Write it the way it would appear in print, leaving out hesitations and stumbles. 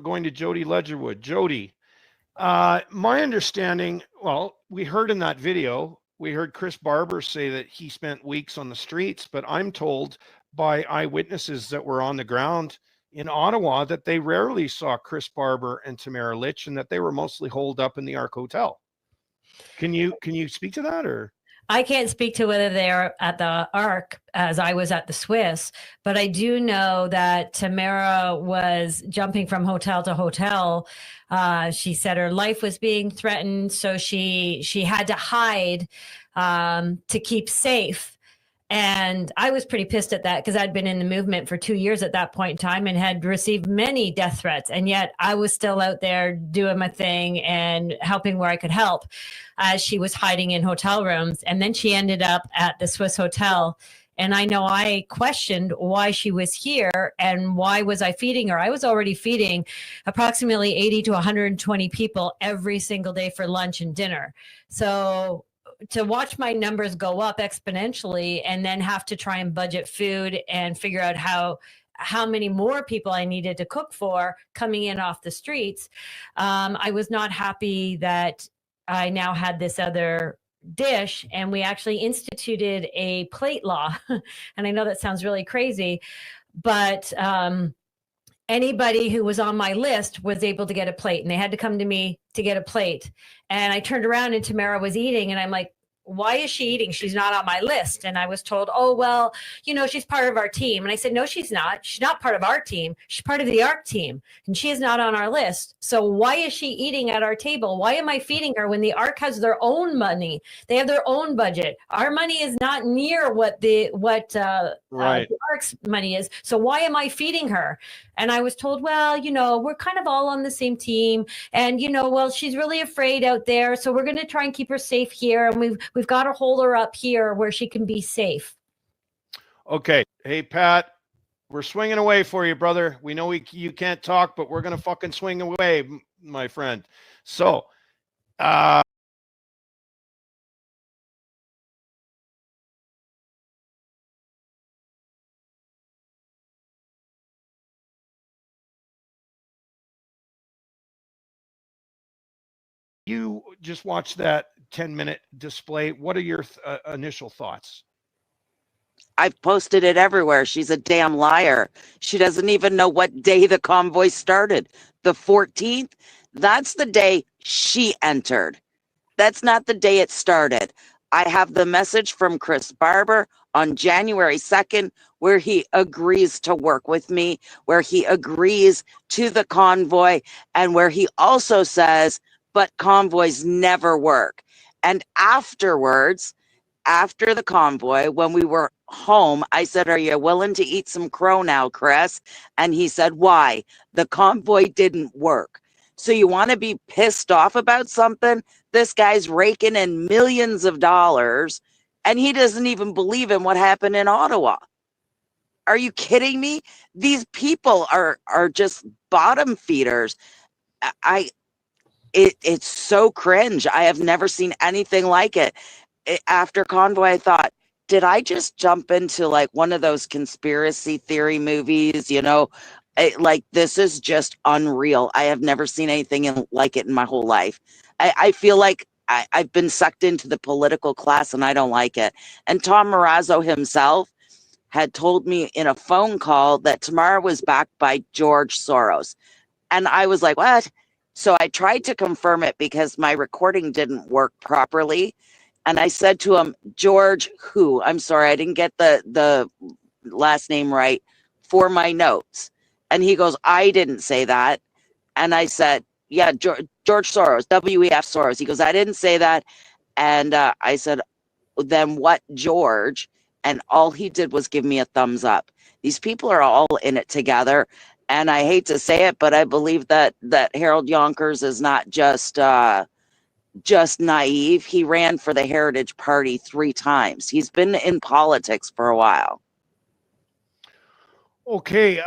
going to Jody Legerwood. Jody, my understanding, well, we heard in that video, we heard Chris Barber say that he spent weeks on the streets, but I'm told by eyewitnesses that were on the ground in Ottawa that they rarely saw Chris Barber and Tamara Lich, and that they were mostly holed up in the Ark Hotel. Can you speak to that, or? I can't speak to whether they're at the Ark as I was at the Swiss, but I do know that Tamara was jumping from hotel to hotel. She said her life was being threatened, so she had to hide to keep safe. And I was pretty pissed at that because I'd been in the movement for 2 years at that point in time and had received many death threats. And yet I was still out there doing my thing and helping where I could help as she was hiding in hotel rooms. And then she ended up at the Swiss Hotel. And I know I questioned why she was here and why was I feeding her. I was already feeding approximately 80 to 120 people every single day for lunch and dinner. So to watch my numbers go up exponentially and then have to try and budget food and figure out how many more people I needed to cook for coming in off the streets, I was not happy that I now had this other dish, and we actually instituted a plate law. And I know that sounds really crazy, but anybody who was on my list was able to get a plate, and they had to come to me to get a plate. And I turned around and Tamara was eating, and I'm like, why is she eating? She's not on my list. And I was told, oh, well, she's part of our team. And I said, no, she's not. She's not part of our team. She's part of the Ark team, and she is not on our list. So why is she eating at our table? Why am I feeding her when the Ark has their own money? They have their own budget. Our money is not near what the Ark's money is. So why am I feeding her? And I was told, well, we're kind of all on the same team. And, well, she's really afraid out there. So we're going to try and keep her safe here. And we've got to hold her up here where she can be safe. Okay. Hey, Pat, we're swinging away for you, brother. We know you can't talk, but we're going to fucking swing away, my friend. So, you just watched that 10-minute display. What are your initial thoughts? I've posted it everywhere. She's a damn liar. She doesn't even know what day the convoy started. The 14th? That's the day she entered. That's not the day it started. I have the message from Chris Barber on January 2nd where he agrees to work with me, where he agrees to the convoy, and where he also says, but convoys never work. And afterwards, after the convoy, when we were home, I said, are you willing to eat some crow now, Chris? And he said, why? The convoy didn't work. So you want to be pissed off about something? This guy's raking in millions of dollars, and he doesn't even believe in what happened in Ottawa. Are you kidding me? These people are just bottom feeders. It's so cringe. I have never seen anything like it. After Convoy, I thought, did I just jump into like one of those conspiracy theory movies? Like this is just unreal. I have never seen anything like it in my whole life. I feel like I've been sucked into the political class, and I don't like it. And Tom Marazzo himself had told me in a phone call that Tamara was backed by George Soros. And I was like, what? So I tried to confirm it because my recording didn't work properly. And I said to him, George who? I'm sorry, I didn't get the last name right for my notes. And he goes, I didn't say that. And I said, yeah, George Soros, W-E-F Soros. He goes, I didn't say that. And I said, then what, George? And all he did was give me a thumbs up. These people are all in it together. And I hate to say it, but I believe that Harold Yonkers is not just naive. He ran for the Heritage Party 3 times. He's been in politics for a while. Okay.